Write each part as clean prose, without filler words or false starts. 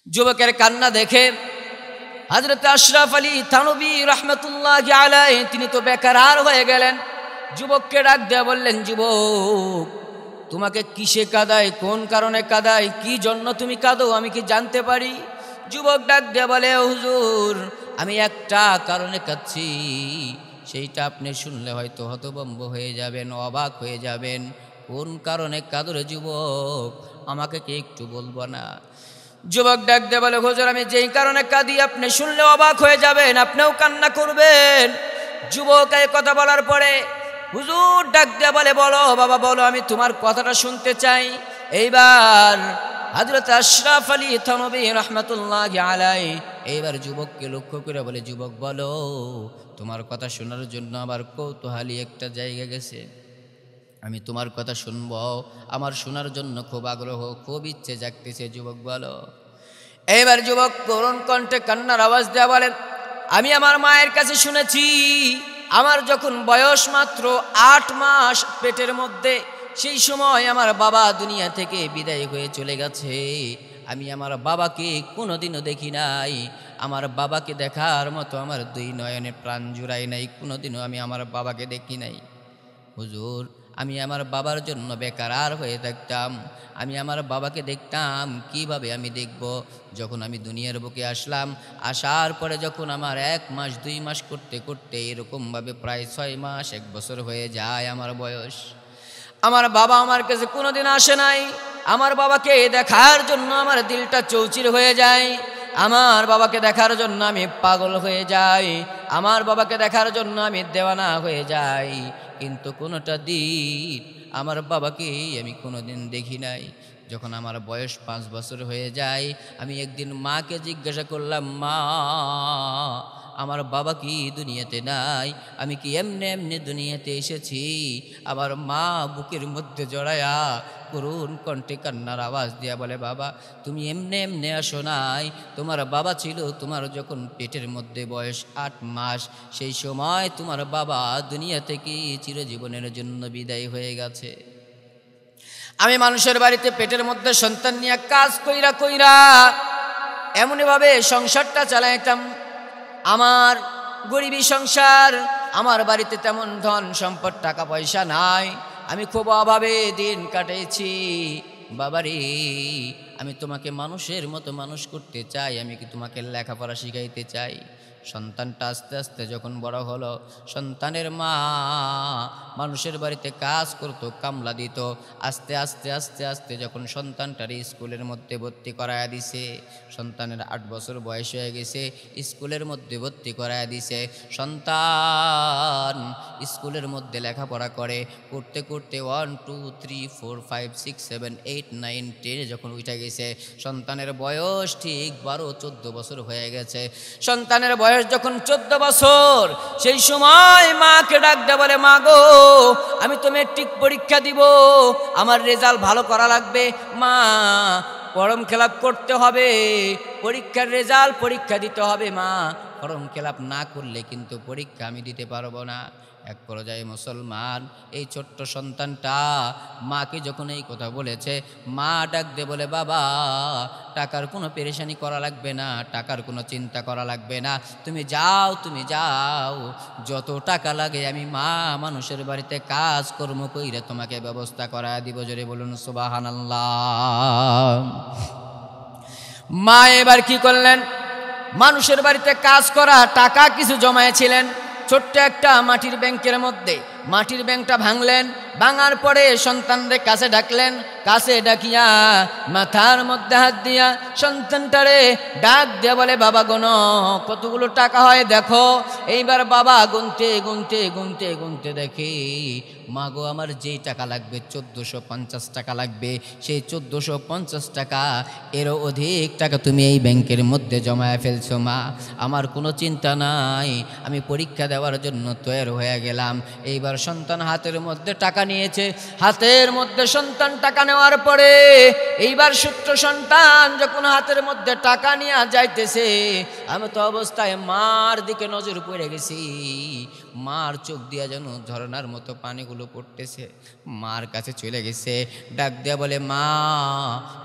যুবকের কান্না দেখে হযরত আশরাফ আলী থানভী রাহমাতুল্লাহি আলাইহি তিনি তো বেকরার হয়ে গেলেন। যুবককে ডাক দিয়ে বললেন, যুবক তোমাকে কিসে কাঁদায়, কোন কারণে কাঁদায়, কি জন্য তুমি কাঁদো, আমি কি জানতে পারি? যুবক ডাক দিয়ে বলে, হুজুর আমি একটা কারণে কাঁদছি, সেইটা আপনি শুনলে হয়তো হতভম্ব হয়ে যাবেন, অবাক হয়ে যাবেন। কোন কারণে কাঁদো রে যুবক, আমাকে কি একটু বলবো না? যুবক ডাক দিয়ে বলে, হুজুর আমি যেই কারণে কাঁদি আপনি শুনলে অবাক হয়ে যাবেন, আপনিও কান্না করবেন। যুবক এই কথা বলার পরে হুজুর ডাক দিয়ে বলে, বলো বাবা বলো, আমি তোমার কথাটা শুনতে চাই। এইবার হযরত আশরাফ আলী থানভী রাহমাতুল্লাহি আলাইহি এইবার যুবককে লক্ষ্য করে বলে, যুবক বলো, তোমার কথা শোনার জন্য আমার কৌতূহলী একটা জায়গা গেছে, আমি তোমার কথা শুনবো, আমার শোনার জন্য খুব আগ্রহ, খুব ইচ্ছে জাগতেছে। যুবক বলো। এইবার যুবক করুণ কণ্ঠে কান্নার আওয়াজ দেয়া বলেন, আমি আমার মায়ের কাছে শুনেছি, আমার যখন বয়স মাত্র 8 মাস পেটের মধ্যে, সেই সময় আমার বাবা দুনিয়া থেকে বিদায় হয়ে চলে গেছে। আমি আমার বাবাকে কোনোদিনও দেখি নাই, আমার বাবাকে দেখার মতো আমার 2 নয়নে প্রাণ জুড়াই নাই, কোনোদিনও আমি আমার বাবাকে দেখি নাই। হুজুর আমি আমার বাবার জন্য বেকরার হয়ে থাকতাম, আমি আমার বাবাকে দেখতাম, কিভাবে আমি দেখব? যখন আমি দুনিয়ার বুকে আসলাম, আসার পরে যখন আমার 1 মাস 2 মাস করতে করতে এরকমভাবে প্রায় 6 মাস 1 বছর হয়ে যায় আমার বয়স, আমার বাবা আমার কাছে কোনোদিন আসে নাই। আমার বাবাকে দেখার জন্য আমার দিলটা চৌচির হয়ে যায়, আমার বাবাকে দেখার জন্য আমি পাগল হয়ে যাই, আমার বাবাকে দেখার জন্য আমি দেওয়ানা হয়ে যাই, কিন্তু কোনোটা দিন আমার বাবাকে আমি কোনোদিন দেখি নাই। যখন আমার বয়স 5 বছর হয়ে যায়, আমি একদিন মাকে জিজ্ঞাসা করলাম, মা আমার বাবা কি দুনিয়াতে নাই, আমি কি এমনি এমনি দুনিয়াতে এসেছি? আমার মা বুকের মধ্যে জড়ায়া করুণ কণ্ঠে কান্নার আওয়াজ দিয়া বলে, বাবা তুমি এমনি এমনি আসো নাই, তোমার বাবা ছিল তোমার যখন পেটের মধ্যে বয়স 8 মাস, সেই সময় তোমার বাবা দুনিয়া থেকে চিরজীবনের জন্য বিদায় হয়ে গেছে। আমি মানুষের বাড়িতে পেটের মধ্যে সন্তান নিয়ে কাজ কইরা কইরা এমনইভাবে সংসারটা চালাইতাম, আমার গরিবী সংসার, আমার বাড়িতে তেমন ধন সম্পদ টাকা পয়সা নাই, আমি খুব অভাবে দিন কাটাইছি। বাবারে আমি তোমাকে মানুষের মতো মানুষ করতে চাই, আমি কি তোমাকে লেখাপড়া শিখাইতে চাই। সন্তানটা আস্তে আস্তে যখন বড় হলো, সন্তানের মা মানুষের বাড়িতে কাজ করতো, কামলা দিত, আস্তে আস্তে আস্তে আস্তে যখন সন্তানটার স্কুলের মধ্যে ভর্তি করায়া দিছে, সন্তানের 8 বছর বয়স হয়ে গেছে, স্কুলের মধ্যে ভর্তি করায়া দিছে। সন্তান স্কুলের মধ্যে লেখাপড়া করে, করতে করতে 1 2 3 4 5 6 7 8 9 10 যখন উঠে গেছে, সন্তানের বয়স ঠিক 12-14 বছর হয়ে গেছে। সন্তানের বয়স যখন 14 বছর, সেই সময় মাকে ডাক দেয়া বলে, মা গো আমি তো মেট্রিক পরীক্ষা দিব, আমার রেজাল্ট ভালো করা লাগবে, মা ফর্ম ফিল আপ করতে হবে, পরীক্ষার রেজাল্ট পরীক্ষা দিতে হবে, মা ফর্ম ফিল আপ না করলে কিন্তু পরীক্ষা আমি দিতে পারবো না। এক পর্যায়ে মুসলমান এই ছোট্ট সন্তানটা মাকে যখন এই কথা বলেছে, মা ডাক দিয়ে বলে, বাবা টাকার কোনো পেরেশানি করা লাগবে না, টাকার কোনো চিন্তা করা লাগবে না, তুমি যাও তুমি যাও, যত টাকা লাগে আমি মা মানুষের বাড়িতে কাজ কর্ম কইরা তোমাকে ব্যবস্থা করা দিব। জোরে বলুন সুবহানাল্লাহ। মা এবার কি করলেন, মানুষের বাড়িতে কাজ করা টাকা কিছু জমায়েছিলেন ছোট্ট একটা মাটির ব্যাংকের মধ্যে, মাটির ব্যাংকটা ভাঙলেন, ভাঙার পরে সন্তানদের কাছে ডাকলেন, কাছে ডাকিয়া মাথার মধ্যে হাত দিয়া সন্তানটারে ডাক দিয়া বলে, বাবা গোনো কতগুলো টাকা হয় দেখো। এইবার বাবা গুনতে গুনতে গুনতে গুনতে দেখে, মা গো আমার যেই টাকা লাগবে 1450 টাকা লাগবে, সেই 1450 টাকা এরও অধিক টাকা তুমি এই ব্যাংকের মধ্যে জমায়ে ফেলছো মা, আমার কোনো চিন্তা নাই, আমি পরীক্ষা দেওয়ার জন্য তৈরি হয়ে গেলাম। এইবার সন্তান হাতের মধ্যে টাকা নিয়েছে, হাতের মধ্যে সন্তান টাকা নেওয়ার পরে এইবার ছোট্ট সন্তান যখন হাতের মধ্যে টাকা নিয়ে যাইতেছে, আমি তো অবস্থায় মার দিকে নজর পড়ে গেছি, মার চোখ দিয়া যেন ঝরনার মতো পানিগুলো পড়তেছে। মার কাছে চলে গেছে, ডাক দেয়া বলে, মা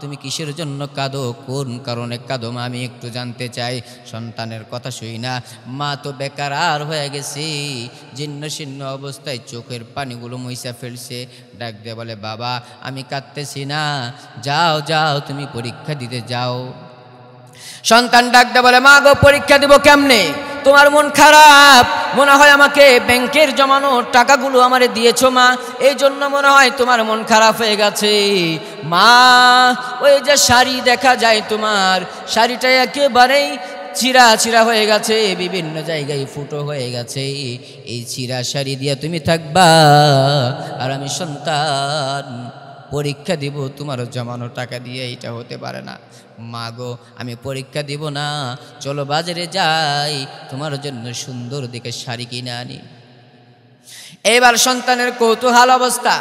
তুমি কিসের জন্য কাঁদো, কোন কারণে কাঁদো মা, আমি একটু জানতে চাই। সন্তানের কথা শুই না, মা তো বেকার হয়ে গেছে, জীর্ণ শীর্ণ অবস্থায় চোখের পানিগুলো মুইসা ফেলছে। ডাক দেয়া বলে, বাবা আমি কাঁদতেছি না, যাও যাও তুমি পরীক্ষা দিতে যাও। সন্তান ডাক দেয়া বলে, মা গো পরীক্ষা দিব কেমনে, তোমার মন খারাপ, মনে হয় আমাকে ব্যাংকের জমানো টাকাগুলো আমারে দিয়েছো মা, এই জন্য মনে হয় তোমার মন খারাপ হয়ে গেছে। মা ওই যে শাড়ি দেখা যায় তোমার, শাড়িটা একেবারেই চিরা চিরা হয়ে গেছে, বিভিন্ন জায়গায় ফুটো হয়ে গেছে, এই চিরা শাড়ি দিয়ে তুমি থাকবা, আর আমি সন্তান পরীক্ষা দিব তোমার জমানো টাকা দিয়ে, এটা হতে পারে না। মা গো আমি পরীক্ষা দিব না, চলো বাজারে যাই, তোমার জন্য সুন্দর দিকে শাড়ি কিনে আনি। এবার সন্তানের কৌতূহল অবস্থা,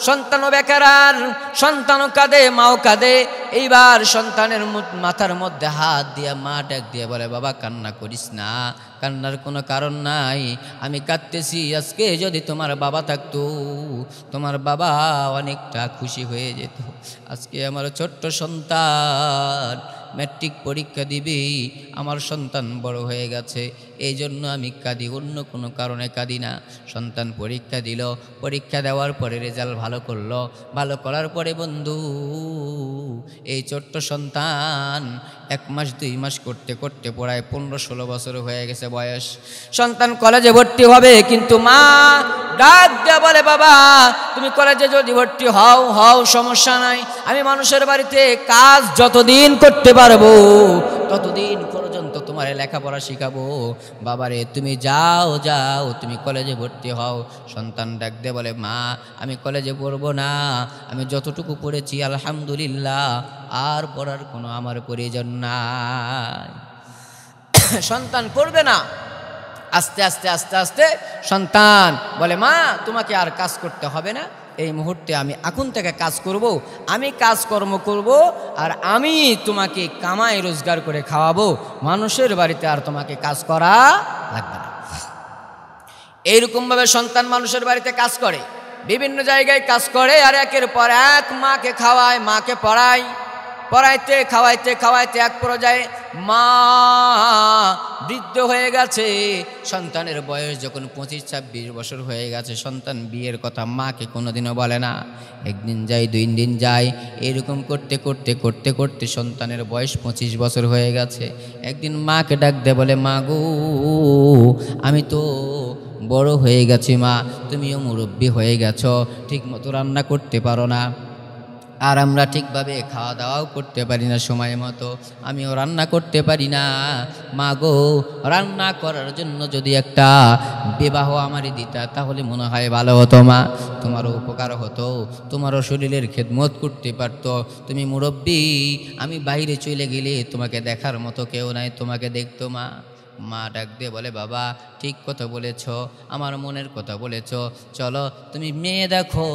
সন্তানও বেকার, সন্তানও কাঁদে, মাও কাঁদে। এইবার সন্তানের মাথার মধ্যে হাত দিয়া মা ডাক দিয়ে বলে, বাবা কান্না করিস না, কান্নার কোনো কারণ নাই, আমি কাঁদতেছি, আজকে যদি তোমার বাবা থাকতো, তোমার বাবা অনেকটা খুশি হয়ে যেত। আজকে আমার ছোট্ট সন্তান ম্যাট্রিক পরীক্ষা দিবি, আমার সন্তান বড় হয়ে গেছে, এই জন্য আমি কাঁদি, অন্য কোনো কারণে কাঁদি না। সন্তান পরীক্ষা দিল, পরীক্ষা দেওয়ার পরে রেজাল্ট ভালো করলো, ভালো করার পরে বন্ধু এই ছোট্ট সন্তান 1 মাস 2 মাস করতে করতে প্রায় 15-16 বছর হয়ে গেছে বয়স। সন্তান কলেজে ভর্তি হবে, কিন্তু মা ডাক দেয়া বলে, বাবা তুমি কলেজে যদি ভর্তি হও সমস্যা নাই, আমি মানুষের বাড়িতে কাজ যতদিন করতে পারবো ততদিন পর্যন্ত তোমার লেখাপড়া শিখাবো, বাবারে তুমি যাও যাও, তুমি কলেজে ভর্তি হও। সন্তান ডাক দিয়ে বলে, মা আমি কলেজে পড়বো না, আমি যতটুকু পড়েছি আলহামদুলিল্লাহ, আর পড়ার কোনো আমার প্রয়োজন নাই। সন্তান পড়বে না, আস্তে আস্তে আস্তে আস্তে সন্তান বলে, মা তোমাকে আর কাজ করতে হবে না, এই মুহূর্তে আমি এখন থেকে কাজ করব, আমি কাজকর্ম করব, আর আমি তোমাকে কামাই রোজগার করে খাওয়াবো, মানুষের বাড়িতে আর তোমাকে কাজ করা লাগবে না। এইরকমভাবে সন্তান মানুষের বাড়িতে কাজ করে, বিভিন্ন জায়গায় কাজ করে, আর একের পর এক মাকে খাওয়ায়, মাকে পড়াইতে খাওয়াইতে খাওয়াইতে এক পর্যায়ে মা বৃদ্ধ হয়ে গেছে। সন্তানের বয়স যখন 25-26 বছর হয়ে গেছে, সন্তান বিয়ের কথা মাকে কোনোদিনও বলে না। একদিন যায়, 2 দিন যায়, এরকম করতে করতে করতে করতে সন্তানের বয়স 25 বছর হয়ে গেছে। একদিন মাকে ডাক দেয়, বলে, মা গো আমি তো বড় হয়ে গেছি মা, তুমিও মুরব্বী হয়ে গেছো, ঠিক মতো রান্না করতে পারো না, আর আমরা ঠিকভাবে খাওয়া দাওয়াও করতে পারি না সময় মতো, আমিও রান্না করতে পারি না, মা গো রান্না করার জন্য যদি একটা বিবাহ আমারই দিতা তাহলে মনে হয় ভালো হতো মা, তোমারও উপকার হতো, তোমারও শরীরের খেদমত করতে পারতো, তুমি মুরব্বী, আমি বাইরে চলে গেলে তোমাকে দেখার মতো কেউ নাই, তোমাকে দেখতো মা। মা ডাক দিয়ে বলে, বাবা ঠিক কথা বলেছ, আমার মনের কথা বলেছ, চলো তুমি মেয়ে দেখো,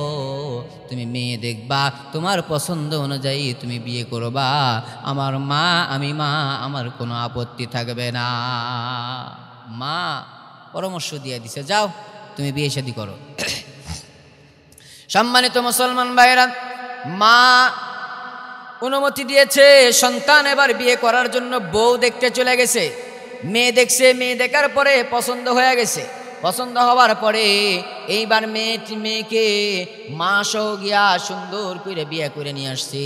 তুমি মেয়ে দেখবা, তোমার পছন্দ অনুযায়ী তুমি বিয়ে করবা, আমার মা আমি মা, আমার কোনো আপত্তি থাকবে না। মা পরামর্শ দিয়ে দিছে, যাও তুমি বিয়ে শাদী করো। সম্মানিত মুসলমান ভাইরা, মা অনুমতি দিয়েছে, সন্তান এবার বিয়ে করার জন্য বউ দেখতে চলে গেছে। মেয়ে দেখছে, মেয়ে দেখার পরে পছন্দ হয়ে গেছে, পছন্দ হওয়ার পরে এইবার মেয়েকে মা সহ গিয়া সুন্দর করে বিয়ে করে নিয়ে আসছে।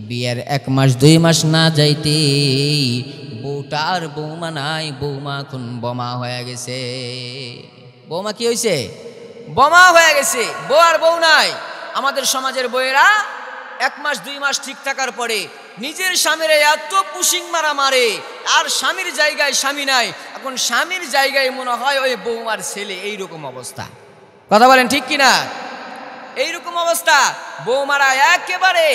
বিয়ের 1 মাস 2 মাস না যাইতে বউটার বৌমা নাই, বৌমা এখন বোমা হয়ে গেছে। বৌমা কি হয়েছে? বোমা হয়ে গেছে, বউ আর বউ নাই। আমাদের সমাজের বউয়েরা 1 মাস 2 মাস ঠিক থাকার পরে নিজের স্বামীর এত পুশিং মারা মারে, আর স্বামীর জায়গায় স্বামী নাই, এখন স্বামীর জায়গায় মনে হয় ওই বৌমার ছেলে। এইরকম অবস্থা, কথা বলেন ঠিক কিনা? এইরকম অবস্থা, বৌমারা একেবারে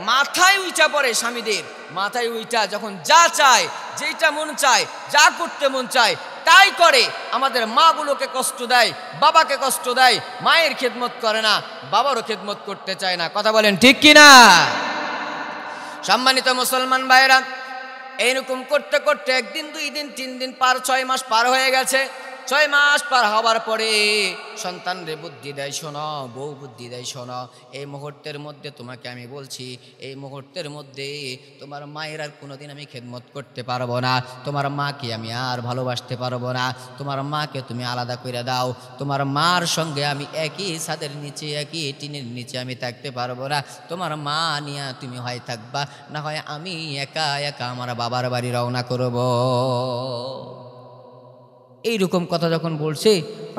মাথায় উইটা পড়ে, স্বামীদের মাথায় উইটা যখন যা চায়, যেটা মন চায়, যা করতে মন চায় তাই করে। আমাদের মাগুলোকে কষ্ট দেয়, বাবাকে কষ্ট দেয়, মায়ের খেদমত করে না, বাবারও খেদমত করতে চায় না, কথা বলেন ঠিক কিনা? সম্মানিত মুসলমান ভাইরা, এইরকম করতে করতে 1 দিন 2 দিন 3 দিন 6 মাস পার হয়ে গেছে। 6 মাস পার হওয়ার পরে সন্তানরে বুদ্ধি দেয়, শোনো, বউ বুদ্ধি দেয়, শোনো, এই মুহূর্তের মধ্যে তোমাকে আমি বলছি, এই মুহূর্তের মধ্যে তোমার মায়ের আর কোনোদিন আমি খেদমত করতে পারবো না, তোমার মাকে আমি আর ভালোবাসতে পারবো না, তোমার মাকে তুমি আলাদা করে দাও, তোমার মার সঙ্গে আমি একই ছাদের নিচে, একই টিনের নিচে আমি থাকতে পারবো না, তোমার মা নিয়ে তুমি হয় থাকবা, না হয় আমি একা একা আমার বাবার বাড়ি রওনা করব। এইরকম কথা যখন বলছে,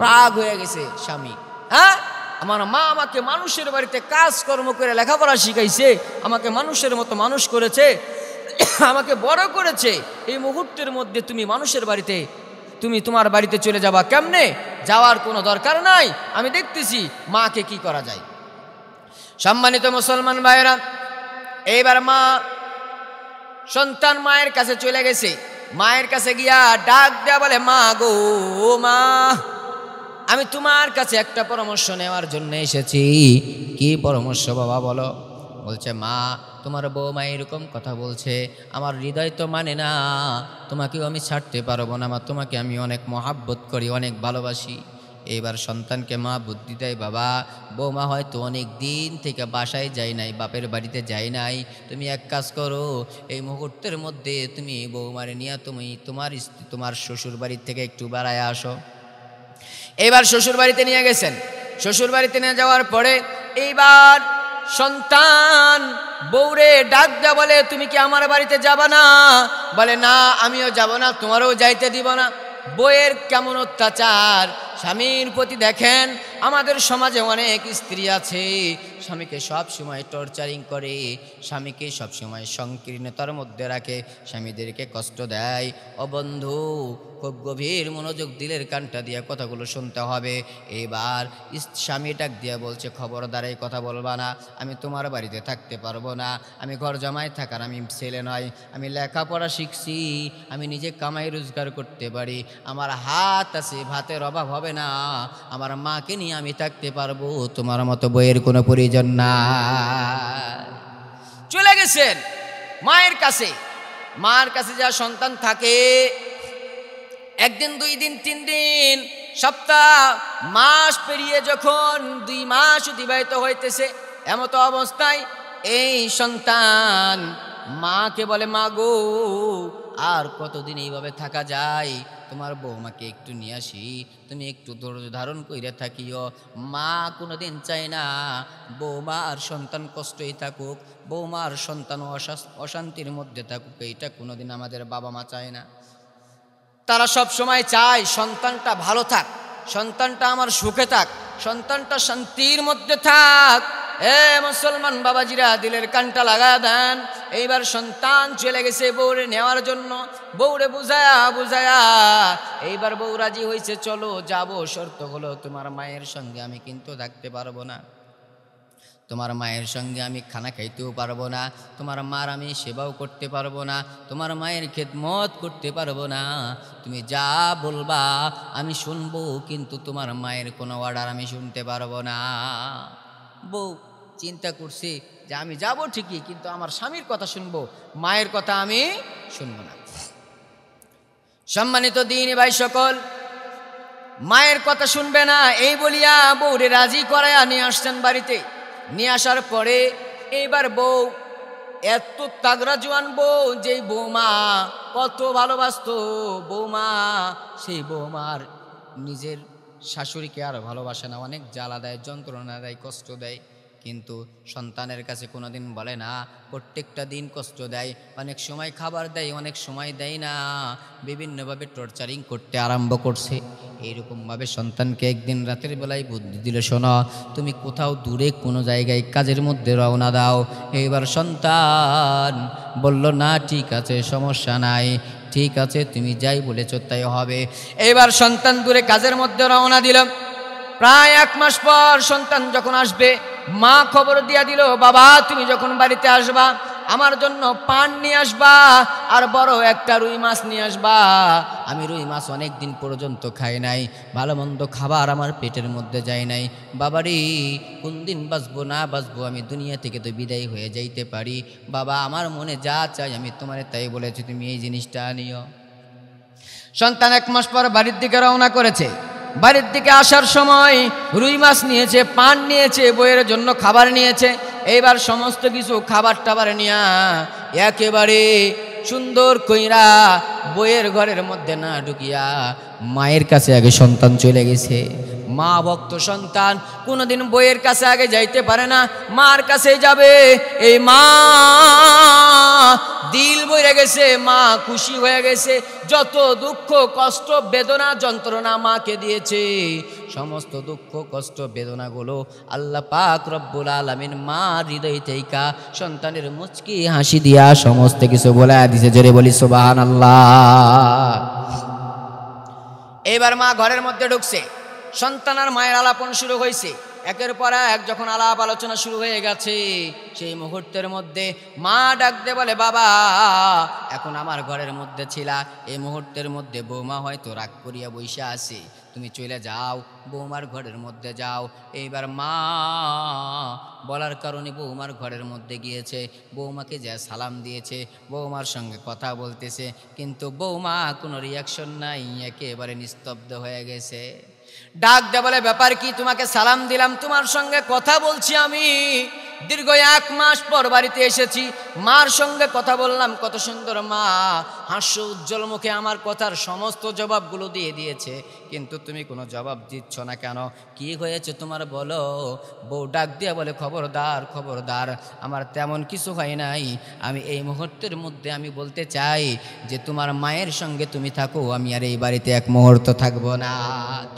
রাগ হয়ে গেছে স্বামী। হ্যাঁ, আমার মা আমাকে মানুষের বাড়িতে কাজকর্ম করে লেখাপড়া শিখাইছে, আমাকে মানুষের মতো মানুষ করেছে, আমাকে বড় করেছে, এই মুহূর্তের মধ্যে তুমি মানুষের বাড়িতে, তুমি তোমার বাড়িতে চলে যাবা কেমনে? যাওয়ার কোনো দরকার নাই, আমি দেখতেছি মাকে কি করা যায়। সম্মানিত মুসলমান ভাইরা, এইবার মা, সন্তান মায়ের কাছে চলে গেছে, মায়ের কাছে গিয়া ডাক দেয়া বলে, মা গো, মা, আমি তোমার কাছে একটা পরামর্শ নেওয়ার জন্য এসেছি। কি পরামর্শ বাবা বলো? বলছে, মা, তোমার বৌমা এরকম কথা বলছে, আমার হৃদয় তো মানে না, তোমাকেও আমি ছাড়তে পারবো না মা, তোমাকে আমি অনেক মহাব্বত করি, অনেক ভালোবাসি। এইবার সন্তানকে মা বুদ্ধি দেয়, বাবা, বৌমা হয়তো অনেক দিন থেকে বাসায় যায় নাই, বাপের বাড়িতে যায় নাই, তুমি এক কাজ করো, এই মুহূর্তের মধ্যে তুমি বৌমারে নিয়ে তুমি তোমার শ্বশুর বাড়ির থেকে একটু বেড়ায় আসো। এইবার শ্বশুর বাড়িতে নিয়ে গেছেন, শ্বশুর বাড়িতে নিয়ে যাওয়ার পরে এইবার সন্তান বউরে ডাক দেয়া বলে, তুমি কি আমার বাড়িতে যাবা না? বলে, না, আমিও যাব না, তোমারও যাইতে দিব না। বউয়ের কেমন অত্যাচার স্বামীর প্রতি দেখেন। আমাদের সমাজে অনেক স্ত্রী আছে, স্বামীকে সব সময় টর্চারিং করে, স্বামীকে সব সময় সংকীর্ণতার মধ্যে রাখে, স্বামীদেরকে কষ্ট দেয়। ও বন্ধু, খুব গভীর মনোযোগ দিলের কানটা দিয়ে কথাগুলো শুনতে হবে। এবার স্বামী ডাক দিয়ে বলছে, খবরদার এই কথা বলবা না, আমি তোমার বাড়িতে থাকতে পারবো না, আমি ঘর জামাই থাকার আমি ছেলে নয়, আমি লেখাপড়া শিখছি, আমি নিজে কামাই রোজগার করতে পারি, আমার হাত আছে, ভাতের অভাব হবে না, আমার মাকে নিয়ে আমি থাকতে পারবো, তোমার মতো বইয়ের কোনো প্রয়োজন না। চলে গেছেন মায়ের কাছে। মার কাছে যা সন্তান থাকে, একদিন, 2 দিন, 3 দিন, সপ্তাহ, মাস পেরিয়ে যখন 2 মাস অতিবাহিত হইতেছে, এমতো অবস্থায় এই সন্তান মাকে বলে, মা গো, আর কতদিন এইভাবে থাকা যায়, তোমার বৌমাকে একটু নিয়ে আসি, তুমি একটু ধৈর্য ধারণ কইরা থাকিও। মা কোনোদিন চায় না বৌমা আর সন্তান কষ্টই থাকুক, বৌমা আর সন্তান অশান্তির মধ্যে থাকুক, এইটা কোনোদিন আমাদের বাবা মা চায় না। তারা সব সময় চায় সন্তানটা ভালো থাক, সন্তানটা আমার সুখে থাক, সন্তানটা শান্তির মধ্যে থাক। মুসলমান বাবাজিরা, দিলের কানটা লাগা দেন। এইবার সন্তান চলে গেছে বউরে নেওয়ার জন্য, বউরে বুঝায়া এইবার বউ রাজি হয়েছে, চলো যাব, শর্ত হলো তোমার মায়ের সঙ্গে আমি কিন্তু থাকতে পারবো না, তোমার মায়ের সঙ্গে আমি খানা খাইতেও পারবো না, তোমার মার আমি সেবাও করতে পারবো না, তোমার মায়ের খেদমত করতে পারবো না, তুমি যা বলবা আমি শুনবো, কিন্তু তোমার মায়ের কোনো অর্ডার আমি শুনতে পারবো না। বউ চিন্তা করছে যে আমি যাব ঠিকই, কিন্তু আমার স্বামীর কথা শুনবো, মায়ের কথা আমি শুনবো না। সম্মানিত দিনী ভাই সকল, মায়ের কথা শুনবে না এই বলিয়া বউরে রাজি করাইয়া নিয়ে আসছেন বাড়িতে। নিয়ে আসার পরে এইবার বউ এত তাগড়া জোয়ান বউ, যেই বৌমা কত ভালোবাসতো, বৌমা সেই বৌমার নিজের শাশুড়িকে আর ভালোবাসে না, অনেক জ্বালা দেয়, যন্ত্রণা দেয়, কষ্ট দেয়, কিন্তু সন্তানের কাছে কোনোদিন বলে না। প্রত্যেকটা দিন কষ্ট দেয়, অনেক সময় খাবার দেয়, অনেক সময় দেয় না, বিভিন্নভাবে টর্চারিং করতে আরম্ভ করছে। এইরকমভাবে সন্তানকে একদিন রাতের বেলায় বুদ্ধি দিল, শোনো, তুমি কোথাও দূরে কোনো জায়গায় কাজের মধ্যে রওনা দাও। এইবার সন্তান বলল, না ঠিক আছে, সমস্যা নাই, ঠিক আছে, তুমি যাই বলেছ তাই হবে। এবার সন্তান দূরে কাজের মধ্যে রওনা দিল। প্রায় 1 মাস পর সন্তান যখন আসবে, মা খবর দিয়া দিল, বাবা তুমি যখন বাড়িতে আসবা আমার জন্য পান নিয়ে আসবা, আর বড় একটা রুই মাছ নিয়ে আসবা। আমি রুই মাছ অনেক দিন পর্যন্ত খাই নাই, ভালো মন্দ খাবার আমার পেটের মধ্যে যায় নাই। বাবারি, কোন দিন বাঁচবো না বাঁচবো, আমি দুনিয়া থেকে তো বিদায় হয়ে যাইতে পারি, বাবা আমার মনে যা চাই আমি তোমারে তাই বলেছি, তুমি এই জিনিসটা আনিও। সন্তান 1 মাস পর বাড়ির দিকে রওনা করেছে। বাড়ির দিকে আসার সময় রুই মাছ নিয়েছে, পান নিয়েছে, বইয়ের জন্য খাবার নিয়েছে। এইবার সমস্ত কিছু খাবার টাবার নিয়া একেবারে সুন্দর কইরা বইয়ের ঘরের মধ্যে না ঢুকিয়া মায়ের কাছে আগে সন্তান চলে গেছে। মা ভক্ত সন্তান কোনোদিন বইয়ের কাছে আগে যাইতে পারে না, মার কাছে যাবে। এই মা দিল বইরে গেছে, মা খুশি হয়ে গেছে। যত দুঃখ কষ্ট বেদনা যন্ত্রণা মাকে দিয়েছে, সমস্ত দুঃখ কষ্ট বেদনাগুলো আল্লাহ পাক রব্বুল আলামিন মা হৃদয় থেকে সন্তানের মুচকি হাসি দিয়া সমস্ত কিছু বলে দিছে। জোরে বলি সুবহানাল্লাহ। এবার মা ঘরের মধ্যে ঢুকছে, সন্তান আর মায়ের আলাপন শুরু হয়েছে। একের পর এক যখন আলাপ আলোচনা শুরু হয়ে গেছে, সেই মুহূর্তের মধ্যে মা ডাক দিয়ে বলে, বাবা এখন আমার ঘরের মধ্যে ছিলা, এই মুহূর্তের মধ্যে বৌমা হয়তো রাগ করিয়া বইসা আছে, তুমি চলে যাও, বৌমার ঘরের মধ্যে যাও। এইবার মা বলার কারণে বৌমার ঘরের মধ্যে গিয়েছে, বৌমাকে যা সালাম দিয়েছে, বৌমার সঙ্গে কথা বলতেছে, কিন্তু বৌমা কোনো রিয়াকশন নাই, একেবারে নিস্তব্ধ হয়ে গেছে। ডাক দে বলে, ব্যাপার কি? তোমাকে সালাম দিলাম, তোমার সঙ্গে কথা বলছি, আমি দীর্ঘ 1 মাস পর বাড়িতে এসেছি, মার সঙ্গে কথা বললাম, কত সুন্দর মা হাস্য উজ্জ্বল মুখে আমার কথার সমস্ত জবাবগুলো দিয়ে দিয়েছে, কিন্তু তুমি কোনো জবাব দিচ্ছ না কেন? কি হয়েছে তোমার বলো? বউ ডাক দিয়ে বলে, খবরদার খবরদার, আমার তেমন কিছু হয় নাই, আমি এই মুহূর্তের মধ্যে আমি বলতে চাই যে তোমার মায়ের সঙ্গে তুমি থাকো, আমি আর এই বাড়িতে 1 মুহূর্ত থাকবো না।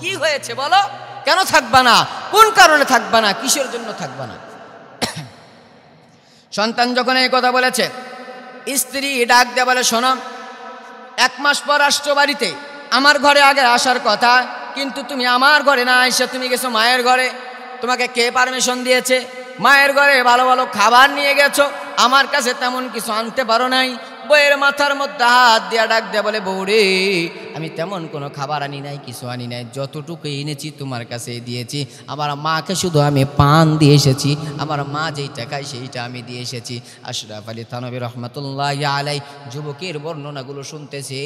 কি হয়েছে বলো? কেন থাকবা না? কোন কারণে থাকবা না? কিসের জন্য থাকবা না? সন্তান যখন এই কথা বলেছে, স্ত্রী ডাক দিয়ে বলে, শোনো, 1 মাস পর আসছো বাড়িতে, আমার ঘরে আগে আসার কথা, কিন্তু তুমি আমার ঘরে না এসে তুমি গেছো মায়ের ঘরে। তোমাকে কে পারমিশন দিয়েছে? মায়ের ঘরে ভালো ভালো খাবার নিয়ে গেছো, আমার কাছে তেমন কিছু আনতে পারো নাই। বইয়ের মাথার মধ্যে হাত দিয়া ডাক দেয়া বলে, বউরে আমি তেমন কোনো খাবার আনি নাই, কিছু আনি নাই, যতটুকু এনেছি তোমার কাছে দিয়েছি। আমার মাকে শুধু আমি পান দিয়ে এসেছি, আমার মা যেই টাকায় সেইটা আমি দিয়ে এসেছি। আশরাফ আলী থানভী রহমতুল্লাহি আলাইহি যুবকের বর্ণনাগুলো শুনতেছে,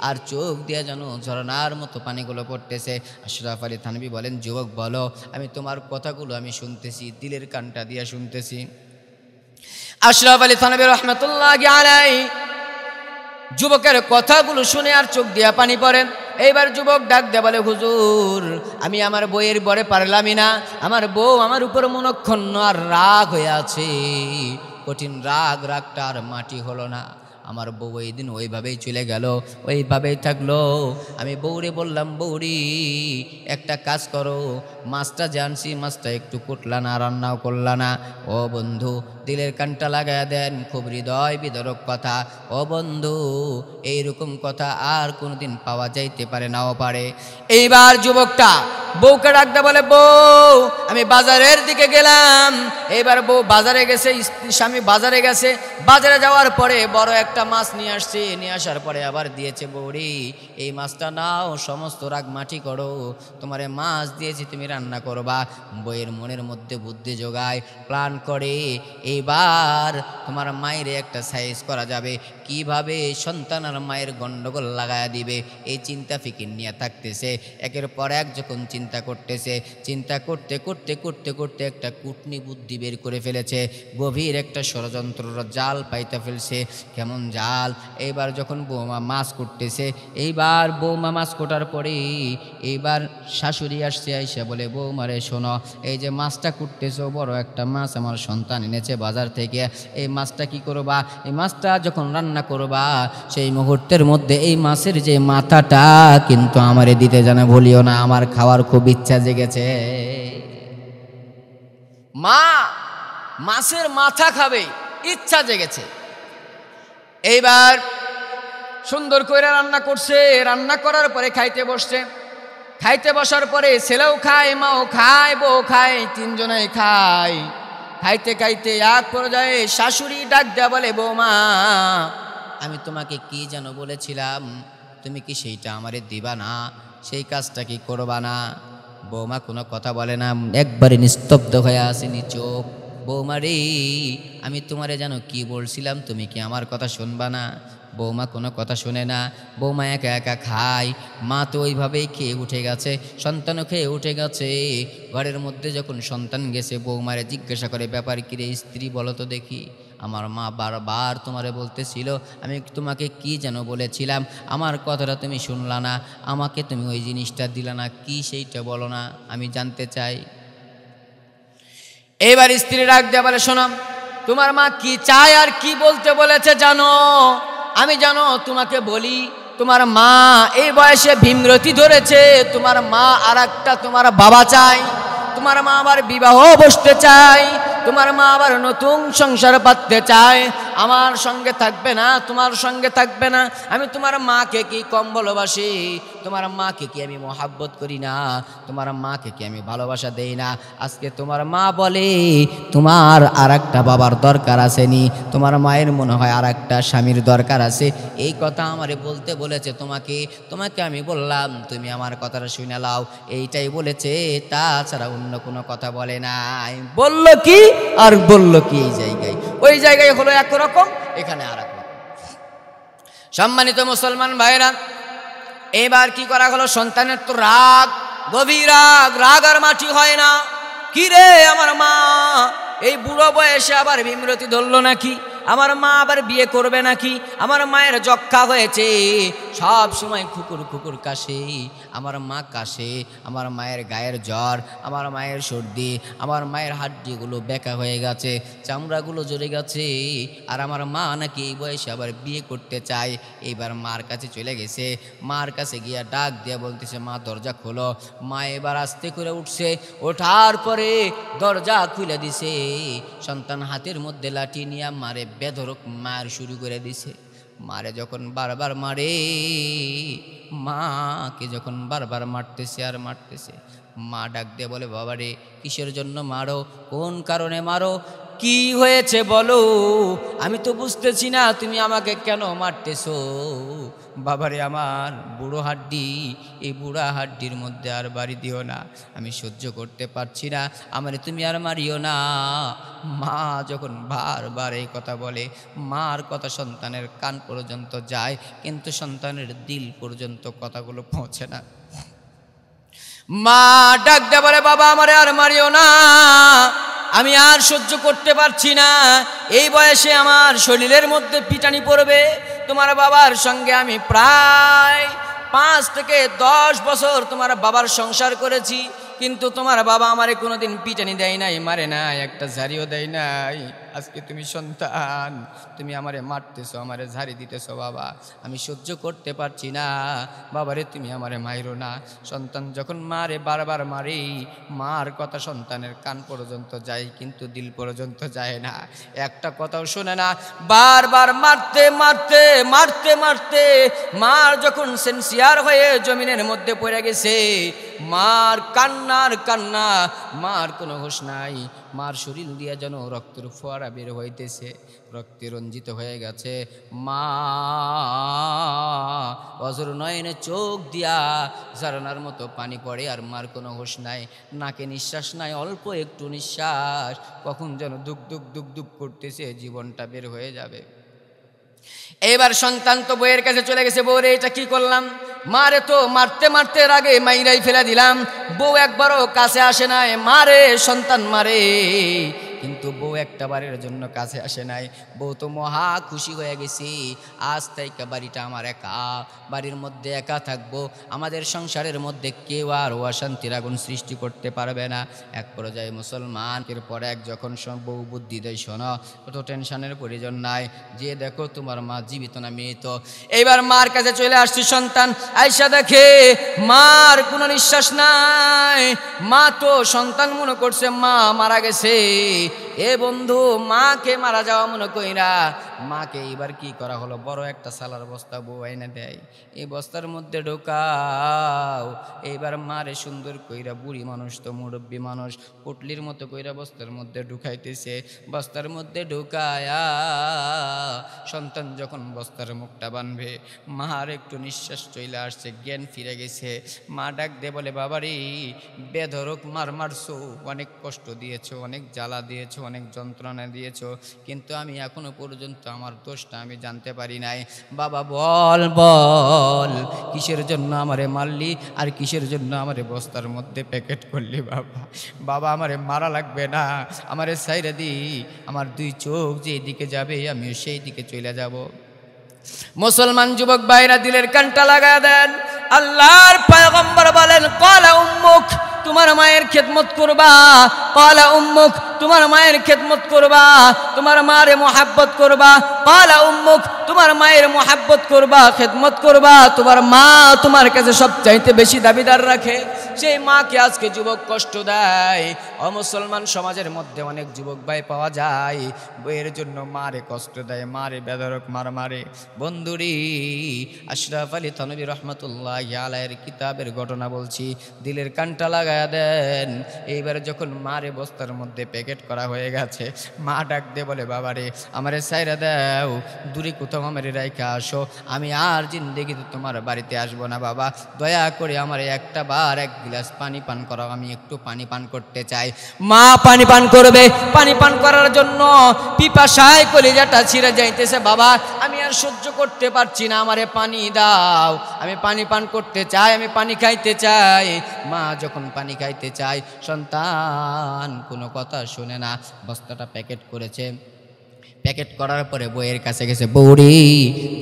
আর চোখ দিয়ে যেন ঝরনার মতো পানিগুলো পড়তেছে। আশরাফ আলী থানভী বলেন, যুবক বলো, আমি তোমার কথাগুলো আমি শুনতেছি, দিলের কানটা দিয়ে শুনতেছি। আশরাফ আলী থানভী রহমতুল্লাহি আলাইহি যুবকের কথাগুলো শুনে আর চোখ দিয়া পানি পড়ে। এইবার যুবক ডাক দিয়ে বলে, হুজুর আমি আমার বউয়ের বরে পারলামই না, আমার বউ আমার উপর মনক্ষুণ্ণ আর রাগ হয়ে আছে, কঠিন রাগ, রাগটা আর মাটি হলো না। আমার বউ ওই দিন ওইভাবেই চলে গেল, ওইভাবেই থাকলো। আমি বউরে বললাম, বউরি একটা কাজ করো, মাছটা জানছি, মাছটা একটু কুটলা না, রান্নাও করলা না। ও বন্ধু দিলের কানটা লাগায় দেন, খুব হৃদয় বিদারক কথা। ও বন্ধু এইরকম কথা আর কোনোদিন পাওয়া যাইতে পারে, নাও পারে। এইবার যুবকটা বউকে ডাকতে বলে, বউ আমি বাজারের দিকে গেলাম। এইবার বউ বাজারে গেছে, স্বামী বাজারে গেছে, বাজারে যাওয়ার পরে বড় একটা মাছ নিয়ে আসছে, নিয়ে আসার পরে আবার দিয়েছে, বউরি এই মাছটা নাও, সমস্ত রাগ মাটি করো, তোমারে মাছ দিয়েছি, তুমি রান্না করবা। বউয়ের মনের মধ্যে বুদ্ধি যোগায়, প্ল্যান করে, এইবার তোমার মায়ের একটা সাইজ করা যাবে, কিভাবে সন্তান আর মায়ের গন্ডগোল লাগায়া দিবে, এই চিন্তা ফিকির নিয়ে থাকতেছে। একের পর এক যখন চিন্তা করতেছে, চিন্তা করতে করতে করতে করতে একটা কুটনি বুদ্ধি বের করে ফেলেছে, গভীর একটা ষড়যন্ত্র জাল পাইতে ফেলছে। কেমন জাল? এইবার যখন বৌমা মাছ করতেছে, এইবার বৌমা মাছ কোটার পরে এইবার শাশুড়ি আসছে, আইসা বলে, বৌমারে শোনো, এই যে মাছটা কুটতেছো, বড় একটা মাছ আমার সন্তান এনেছে বাজার থেকে, এই মাছটা কি করবা? এই মাছটা যখন রান্না করবা, সেই মুহূর্তের মধ্যে এই মাছের যে মাথাটা কিন্তু আমারে দিতে জানা ভুলিও না, আমার খাওয়ার খুব ইচ্ছা জেগেছে। মা মাছের মাথা খাবে, ইচ্ছা জেগেছে। এইবার সুন্দর করে রান্না করছে, রান্না করার পরে খাইতে বসছে। খাইতে বসার পরে ছেলেও খায়, মাও খায়, বউ খায়, তিনজনেই খায়। খাইতে খাইতে এক পর্যায়ে শাশুড়ি ডাক দেয়া বলে, বৌমা আমি তোমাকে কি যেন বলেছিলাম, তুমি কি সেইটা আমারে দিবা না? সেই কাজটা কি করবা না? বৌমা কোনো কথা বলে না, একবারে নিস্তব্ধ হয়ে আসেনি চোখ। বৌমা রে আমি তোমারে যেন কি বলছিলাম, তুমি কি আমার কথা শুনবা না? বৌমা কোনো কথা শোনে না, বৌমা একা একা খায়। মা তো ওইভাবেই খেয়ে উঠে গেছে, সন্তানও খেয়ে উঠে গেছে। ঘরের মধ্যে যখন সন্তান গেছে, বৌমারে জিজ্ঞাসা করে, ব্যাপার কিরে স্ত্রী বলো তো দেখি। আমার মা বারবার তোমারে বলতেছিল, আমি তোমাকে কি যেন বলেছিলাম, আমার কথাটা তুমি শুনলা না, আমাকে তুমি ওই জিনিসটা দিলা না, কি সেইটা বলো না, আমি জানতে চাই। এবার স্ত্রী ডাক দিয়ে বলে, শোনো, তোমার মা কি চায় আর কি বলতে বলেছে জানো? আমি জানো তোমাকে বলি, তোমার মা এই বয়সে ভীমরতি ধরেছে, তোমার মা আর একটা তোমার বাবা চাই, তোমার মা আবার বিবাহ বসতে চায়, তোমার মা আবার নতুন সংসার পাততে চায়, আমার সঙ্গে থাকবে না, তোমার সঙ্গে থাকবে না। আমি তোমার মাকে কি কম ভালোবাসি? তোমার মাকে কি আমি মহাব্বত করি না? তোমার মাকে কি আমি ভালোবাসা দেই না? আজকে তোমার মা বলে তোমার আর একটা বাবার দরকার আসেনি, তোমার মায়ের মনে হয় আর একটা স্বামীর দরকার আছে, এই কথা আমারে বলতে বলেছে তোমাকে। তোমাকে আমি বললাম তুমি আমার কথাটা শুনে লাও, এইটাই বলেছে, তাছাড়া অন্য কোনো কথা বলে নাই। বলল কি আর বলল কি? এই জায়গায় ওই জায়গায় হলো একরকম, এখানে আর এক রকম। সম্মানিত মুসলমান ভাইরা, এবার কি করা হলো? সন্তানের তো রাগ, গভীর রাগ, রাগ আর মাটি হয় না। কি রে আমার মা এই বুড়ো বয়সে আবার ভীমরতি ধরলো নাকি? আমার মা আবার বিয়ে করবে নাকি? আমার মায়ের যক্ষা হয়েছে, সব সময় কুকুর কুকুর কাশে, আমার মা কাশে, আমার মায়ের গায়ের জ্বর, আমার মায়ের সর্দি, আমার মায়ের হাড্ডিগুলো বেঁকা হয়ে গেছে, চামড়াগুলো জ্বরে গেছে, আর আমার মা নাকি এই বয়সে আবার বিয়ে করতে চায়। এইবার মার কাছে চলে গেছে, মার কাছে গিয়া ডাক দিয়া বলতেছে, মা দরজা খোলো। মা এবার আস্তে করে উঠছে, ওঠার পরে দরজা খুলে দিছে। সন্তান হাতের মধ্যে লাঠি নিয়ে মারে বেধরক মার শুরু করে দিছে। মারে যখন বারবার মারে, মাকে যখন বারবার মারতেছে আর মারতেছে, মা ডাক দিয়ে বলে, বাবা রে কিসের জন্য মারো, কোন কারণে মারো, কি হয়েছে বলো, আমি তো বুঝতেছি না তুমি আমাকে কেন মারতেছো। বাবারে আমার বুড়ো হাড্ডি, এই বুড়া হাড্ডির মধ্যে আর বাড়ি দিও না, আমি সহ্য করতে পারছি না, আমারে তুমি আর মারিও না। মা যখন বারবার এই কথা বলে, মার কথা সন্তানের কান পর্যন্ত যায়, কিন্তু সন্তানের দিল পর্যন্ত কথাগুলো পৌঁছে না। মা ডাক দে বলে, বাবা আমারে আর মারিও না, আমি আর সহ্য করতে পারছি না, এই বয়সে আমার শরীরের মধ্যে পিটানি পড়বে। তোমার বাবার সঙ্গে আমি প্রায় 5 থেকে 10 বছর তোমার বাবার সংসার করেছি, কিন্তু তোমার বাবা আমারে কোনোদিন পিটানি দেয় নাই, মারে নাই, একটা ঝাড়িও দেয় নাই। আজকে তুমি সন্তান, তুমি আমারে মারতেছো, আমারে ঝাড়ি দিতেছো, বাবা আমি সহ্য করতে পারছি না, বাবারে তুমি আমারে মাইরো না। সন্তান যখন মারে, বারবার মারে, মার কথা সন্তানের কান পর্যন্ত যায়, কিন্তু দিল পর্যন্ত যায় না, একটা কথাও শোনে না। বারবার মারতে মারতে মারতে মারতে মার যখন সেন্সিয়ার হয়ে জমিনের মধ্যে পড়ে গেছে, মার কান্নার কান্না, মার কোনো হুঁশ নাই, মার শরীর দিয়ে যেন রক্তের ফোয়ারা বের হইতেছে, রক্তে রঞ্জিত হয়ে গেছে। মা অজর নয়নে চোখ দিয়া ঝরনার মতো পানি পড়ে, আর মার কোনো হুঁশ নাই, নাকে নিঃশ্বাস নাই, অল্প একটু নিঃশ্বাস, কখন যেন দুক দুক দুক দুক করতেছে, জীবনটা বের হয়ে যাবে। এবার সন্তান তো বউয়ের কাছে চলে গেছে, বউরে এটা কি করলাম, মারে তো মারতে মারতে আগে মাইরাই ফেলে দিলাম, বউ একবারও কাছে আসে নাই, মারে সন্তান মারে, কিন্তু বউ একটা বারের জন্য কাছে আসে নাই। বউ তো মহা খুশি হয়ে গেছি, আজ থেকে বাড়িটা আমার একা, বাড়ির মধ্যে একা থাকবো, আমাদের সংসারের মধ্যে কেউ আর অশান্তির আগুন সৃষ্টি করতে পারবে না। এক পর্যায়ে মুসলমান পরে এক যখন বউ বুদ্ধি দেয়, শোনো অত টেনশনের প্রয়োজন নাই, যে দেখো তোমার মা জীবিত না মৃত। এইবার মার কাছে চলে আসছি, সন্তান আয়সা দেখে মার কোনো নিঃশ্বাস নাই, মা তো সন্তান মনে করছে মা মারা গেছে। এ বন্ধু, মাকে মারা যাওয়া মনে কইরা মাকে এবার কি করা হলো, বড় একটা সালার বস্তা বউ এনে দেয়, এই বস্তার মধ্যে ঢোকাও। এইবার মারে সুন্দর কইরা, বুড়ি মানুষ তো মুরব্বী মানুষ, পুটলির মতো কইরা বস্তার মধ্যে ঢুকাইতেছে। বস্তার মধ্যে ঢুকায়া সন্তান যখন বস্তার মুখটা বানবে, মার একটু নিঃশ্বাস চলে আসছে, জ্ঞান ফিরে গেছে। মা ডাক দে বলে, বাবারে বেধরক মার মারছো, অনেক কষ্ট দিয়েছো, অনেক জ্বালা দিয়েছো, অনেক যন্ত্রণা দিয়েছো, কিন্তু আমি এখনো পর্যন্ত আমার দোষটা আমি জানতে পারি নাই। বাবা বল বল, কিসের জন্য আমারে মারলি আর কিসের জন্য আমারে বস্তার মধ্যে প্যাকেট করলি? বাবা বাবা আমারে মারা লাগবে না, আমারে সাইরা দি, আমার দুই চোখ যে দিকে যাবে আমিও সেই দিকে চলে যাব। মুসলমান যুবক ভাইরা দিলের কানটা লাগা দেন। আল্লাহর পয়গম্বর বলেন, ক্বালা উম্মুক, তোমার মায়ের খেদমত করবা। ক্বালা উম্মুক, তোমার মায়ের খেদমত করবা, তোমার মারে মোহাব্বত করবা। ক্বালা উম্মুক, তোমার মায়ের মোহাব্বত করবা, খেদমত করবা। তোমার মা তোমার কাছে সবচাইতে বেশি দাবিদার রাখে, সেই মাকে আজকে যুবক কষ্ট দেয়। অমুসলমান সমাজের মধ্যে অনেক যুবক ভাই পাওয়া যায়, বইয়ের জন্য মারে কষ্ট দেয়, মারে বেদরক মার মারে। বন্ধুরি, আশরাফ আলী থানভী রহমতুল্লাহ আলাইহির কিতাবের ঘটনা বলছি, দিলের কানটা লাগায়া দেন। এইবার যখন মারে বস্তার মধ্যে প্যাকেট করা হয়ে গেছে, মা ডাক দিয়ে বলে, বাবারে আমারে সাইরা দাও, দূরে কোথাও আমারে রাইখা আসো, আমি আর জিন্দেগিতে তোমার বাড়িতে আসবো না। বাবা দয়া করে আমারে একটা বার এক গ্লাস পানি পান করাও, আমি একটু পানি পান করতে চাই। মা পানি পান করবে, পানি পান করার জন্য পিপাসায় কলিজাটা ছিঁড়ে যাইতেছে। বাবা আমি আর সহ্য করতে পারছি না, আমারে পানি দাও, আমি পানি পান করতে চাই, আমি পানি খাইতে চাই। মা যখন পানি খাইতে চায়, সন্তান কোনো কথা শুনে না, বস্তাটা প্যাকেট করেছে। প্যাকেট করার পরে বউয়ের কাছে গেছে, বউরি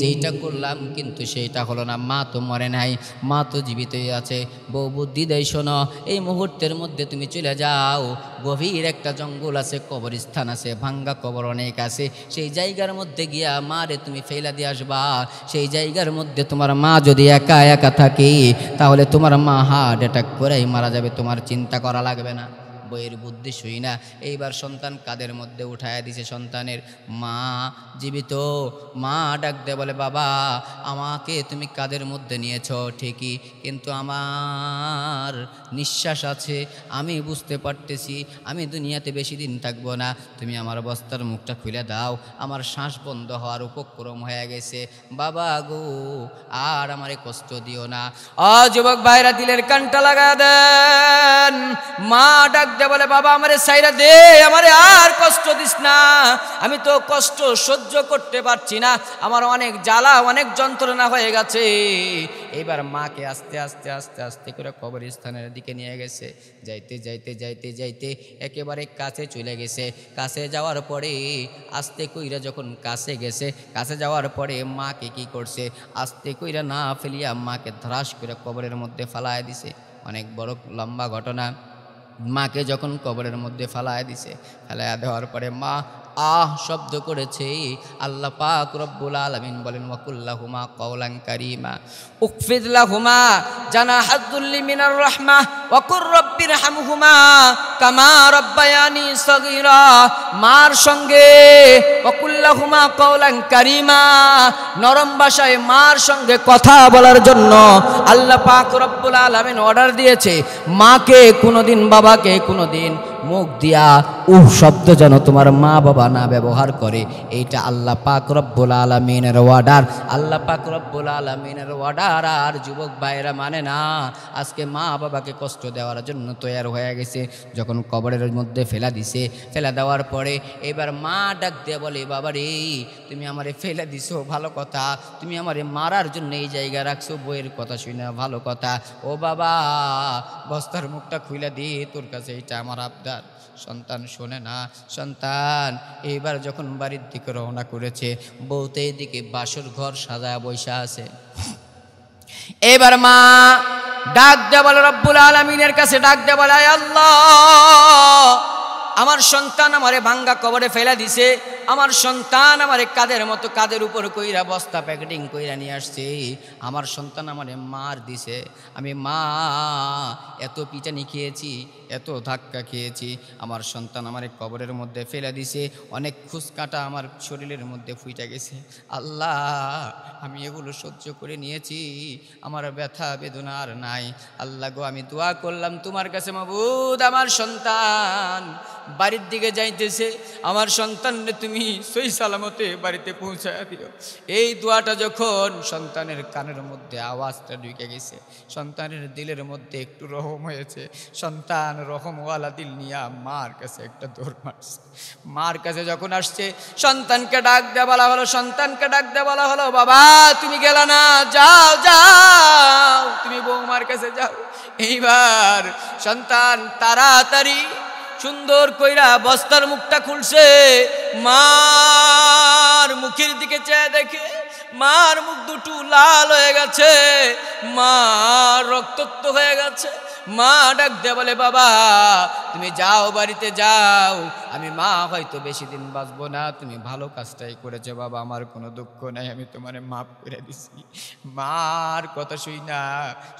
যেইটা করলাম কিন্তু সেইটা হলো না, মা তো মরে নাই, মা তো জীবিতই আছে। বউ বুদ্ধি দেয়, শোনো এই মুহূর্তের মধ্যে তুমি চলে যাও, গভীর একটা জঙ্গল আছে, কবরস্থান আছে, ভাঙ্গা কবর অনেক আছে, সেই জায়গার মধ্যে গিয়া মারে তুমি ফেলা দিয়ে আসবা। সেই জায়গার মধ্যে তোমার মা যদি একা একা থাকে, তাহলে তোমার মা হার্ট অ্যাটাক করেই মারা যাবে, তোমার চিন্তা করা লাগবে না। বইয়ের বুদ্ধি শুই না। এইবার সন্তান কাদের মধ্যে উঠায়া দিছে, সন্তানের মা জীবিত। মা ডাক দে বলে, বাবা আমাকে তুমি কাদের মধ্যে নিয়েছ ঠিকই, কিন্তু আমার নিঃশ্বাস আছে, আমি বুঝতে পারতেছি আমি দুনিয়াতে বেশি দিন থাকবো না, তুমি আমার বস্তার মুখটা খুলে দাও, আমার শ্বাস বন্ধ হওয়ার উপক্রম হয়ে গেছে, বাবা গো আর আমারে কষ্ট দিও না। যুবক ভাইরা দিলের কানটা লাগা দেন। মা ডাক দে বলে, বাবা আমারে সাইরা দে, আমারে আর কষ্ট দিস না, আমি তো কষ্ট সহ্য করতে পারছি না, আমার অনেক জ্বালা অনেক যন্ত্রণা হয়ে গেছে। এবার মাকে আস্তে আস্তে আস্তে আস্তে করে কবরস্থানের দিকে নিয়ে গেছে। যাইতে যাইতে যাইতে যাইতে একেবারে কাছে চলে গেছে। কাছে যাওয়ার পরে আস্তে কইরা যখন কাছে গেছে, কাছে যাওয়ার পরে মাকে কি করছে, আস্তে কইরা না ফেলিয়া মাকে ধ্রাস করে কবরের মধ্যে ফালায় দিছে। অনেক বড় লম্বা ঘটনা। মাকে যখন কবরের মধ্যে ফালায় দিছে, ফেলায়া দেওয়ার পরে মা আহ শব্দ করেছে। আল্লাহ পাক রব্বুল আলামিন বলেন, ওয়াকুল্লাহুমা কওলান কারীমা উকফিদ লাহুমা জানাহাদ-দুল্লি মিনার রাহমাহ ওয়াকুর রাব্বিরহামহুমা কামা রাব্বায়ানি সগীরা। মার সঙ্গে ওয়াকুল্লাহুমা কওলান কারীমা, নরম ভাষায় মার সঙ্গে কথা বলার জন্য আল্লাহ পাক রব্বুল আলামিন অর্ডার দিয়েছে। মাকে কোনোদিন, বাবাকে কোনোদিন মুখ দিয়া শব্দ যেন তোমার মা বাবা না ব্যবহার করে, এইটা আল্লাহ পাক রব্বুল আলামিনের অর্ডার। আল্লাহ পাক রব্বুল আলামিনের অর্ডার আর যুবক ভাইরা মানে না, আজকে মা বাবাকে কষ্ট দেওয়ার জন্য তৈরি হয়ে গেছে। যখন কবরের মধ্যে ফেলা দিছে, ফেলা দেওয়ার পরে এবার মা ডাক দিয়ে বলে, বাবা রে তুমি আমারে ফেলে দিছো ভালো কথা, তুমি আমারে মারার জন্য এই জায়গা রাখছো, বইয়ের কথা শুনে ভালো কথা, ও বাবা বস্তার মুখটা খুলে দি, তোর কাছে এইটা আমার আবদার। সন্তান শোনে না। সন্তান এইবার যখন বাড়ির দিকে রওনা করেছে, বউতে এদিকে বাসর ঘর সাজায় বৈশা আছে। এবার মা ডাক দেয়া বলে, রব্বুল আলামিনের কাছে ডাক দেয়া বলে, আল্লাহ আমার সন্তান আমারে ভাঙ্গা কবরে ফেলা দিছে, আমার সন্তান আমারে কাদের মতো কাদের উপর কইরা বস্তা প্যাকেটিং কইরা নিয়ে আসছে, আমার সন্তান আমারে মার দিছে, আমি মা এত পিটানি খেয়েছি, এত ধাক্কা খেয়েছি, আমার সন্তান আমারে কবরের মধ্যে ফেলে দিছে, অনেক খুসকাটা আমার শরীরের মধ্যে ফুইটা গেছে। আল্লাহ আমি এগুলো সহ্য করে নিয়েছি, আমার ব্যথা বেদনা আর নাই। আল্লাহ গো আমি দোয়া করলাম তোমার কাছে, মাবুদ আমার সন্তান বাড়ির দিকে যাইতেছে, আমার সন্তানরে তুমি তুমি সহি সালামতে বাড়িতে পৌঁছায় দিও। এই দোয়াটা যখন সন্তানের কানের মধ্যে আওয়াজটা ঢুকে গেছে, সন্তানের দিলের মধ্যে একটু রহম হয়েছে। সন্তান রহমওয়ালা দিল নিয়ে মার কাছে একটা দৌড় মারছে। মার কাছে যখন আসছে, সন্তানকে ডাক দেয়া বলা হলো, সন্তানকে ডাক দেয়া বলা হলো, বাবা তুমি গেলা না, যাও যাও তুমি বৌমার কাছে যাও। এইবার সন্তান তাড়াতাড়ি সুন্দর কইরা বস্তার মুখটা খুলছে, মার মুখের দিকে চেয়ে দেখে মার মুখ দুটো লাল হয়ে গেছে, মার রক্তাক্ত হয়ে গেছে। মা ডাক দিয়ে বলে, বাবা তুমি যাও, বাড়িতে যাও, আমি মা হয়তো বেশি দিন বাঁচবো না, তুমি ভালো কাজটাই করেছো বাবা, আমার কোনো দুঃখ নাই, আমি তোমারে মাফ করে দিছি। মার কথা শুই না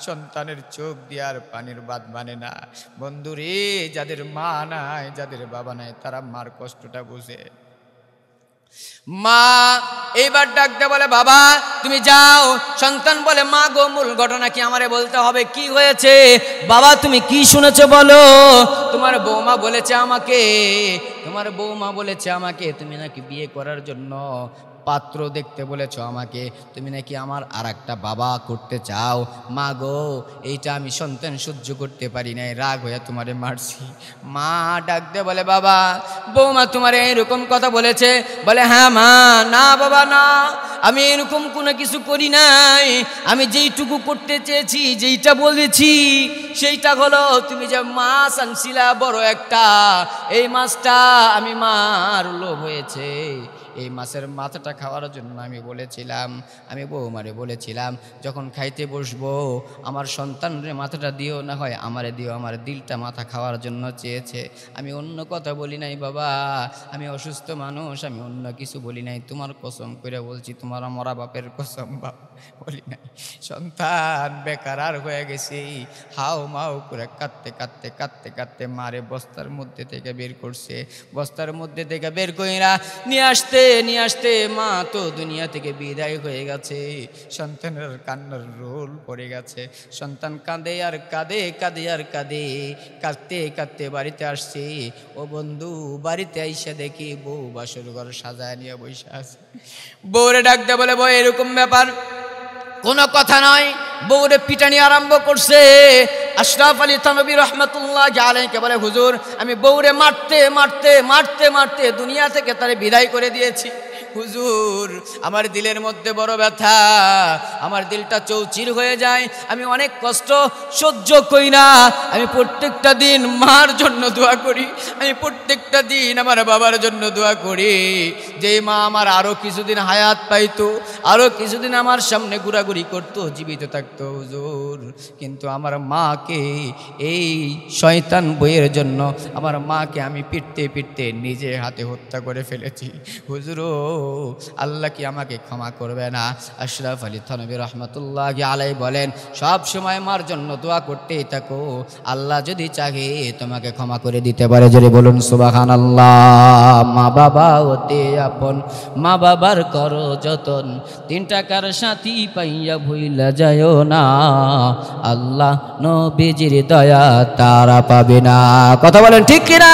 সন্তানের চোখ দিয়ে আর পানির বাঁধ মানে না। বন্ধুরে, যাদের মা নাই, যাদের বাবা নাই, তারা মার কষ্টটা বুঝে। মা এইবার ডাকতে বলে, বাবা তুমি যাও। সন্তান বলে, মা গো মূল ঘটনা কি আমারে বলতে হবে, কি হয়েছে? বাবা তুমি কি শুনেছো বলো। তোমার বৌমা বলেছে আমাকে তুমি নাকি বিয়ে করার জন্য পাত্র দেখতে বলেছ আমাকে, তুমি নাকি আমার আর একটা বাবা করতে চাও। মা গো এইটা আমি সন্তান সহ্য করতে পারি নাই, রাগ হয়ে তোমারে মারছি। মা ডাক দে বলে, বাবা বৌমা তোমার এরকম কথা বলেছে? বলে, হ্যাঁ মা। না বাবা না, আমি এরকম কোনো কিছু করি নাই, আমি যেইটুকু করতে চেয়েছি, যেইটা বলেছি সেইটা হলো, তুমি যে মাছ আনছিলা বড় একটা, এই মাছটা আমি মার লোভ হয়েছে, এই মাছের মাথাটা খাওয়ার জন্য আমি বৌমারে বলেছিলাম যখন খাইতে বসবো আমার সন্তানের মাথাটা দিও, না হয় আমারে দিও, আমার দিলটা মাথা খাওয়ার জন্য চেয়েছে। আমি অন্য কথা বলি নাই বাবা, আমি অসুস্থ মানুষ, আমি অন্য কিছু বলি নাই, তোমার কসম করে বলছি, তোমার মরা বাপের কসম বাবা বলি নাই। সন্তান বেকার হয়ে গেছি, হাও মাও করে কাঁদতে মারে বস্তার মধ্যে থেকে বের করছে। বস্তার মধ্যে থেকে বের কইরা নিয়ে আসতে মা তো দুনিয়া থেকে বিদায় হয়ে গেছে। সন্তানের কান্নার রোল পড়ে গেছে। সন্তান কাঁদে আর কাঁদতে বাড়িতে আসছে। ও বন্ধু, বাড়িতে আইসা দেখি বউ বাসর ঘর সাজায় নিয়ে বসে আছে। বউরে ডাকতে বলে, বউ এরকম ব্যাপার কোনো কথা নয়। বউরে পিটানি আরম্ভ করছে। আশরাফ আলী থানভী রহমতুল্লাহি আলাইহি বলে, হুজুর আমি বউরে মারতে দুনিয়া থেকে তারে বিদায় করে দিয়েছি। হুজুর আমার দিলের মধ্যে বড় ব্যথা, আমার দিলটা চৌচির হয়ে যায়, আমি অনেক কষ্ট সহ্য করি না। আমি প্রত্যেকটা দিন মার জন্য দোয়া করি, আমি প্রত্যেকটা দিন আমার বাবার জন্য দোয়া করি, যে মা আমার আরো কিছুদিন হায়াত পাইতো, আরো কিছুদিন আমার সামনে ঘোরাঘুরি করতো, জীবিত থাকতো হুজুর। কিন্তু আমার মাকে এই শয়তান বইয়ের জন্য আমার মাকে আমি পিটতে নিজে হাতে হত্যা করে ফেলেছি। হুজুর আল্লাহ কি আমাকে ক্ষমা করবে না? আশরাফ আলী থানভী রহমতুল্লাহি আলাইহি বলেন, সব সময় মার জন্য দোয়া করতেই থাকো, আল্লাহ যদি চাহে তোমাকে ক্ষমা করে দিতে পারে। যদি বলুন সুবহানাল্লাহ। মা বাবা হতে আপন, মা বাবার করো যতন, 3 টাকার সাথী পাইয়া ভুইলা যায়ও না, আল্লাহ নবীজির দয়া তারা পাবে না। কথা বলেন ঠিক কিনা?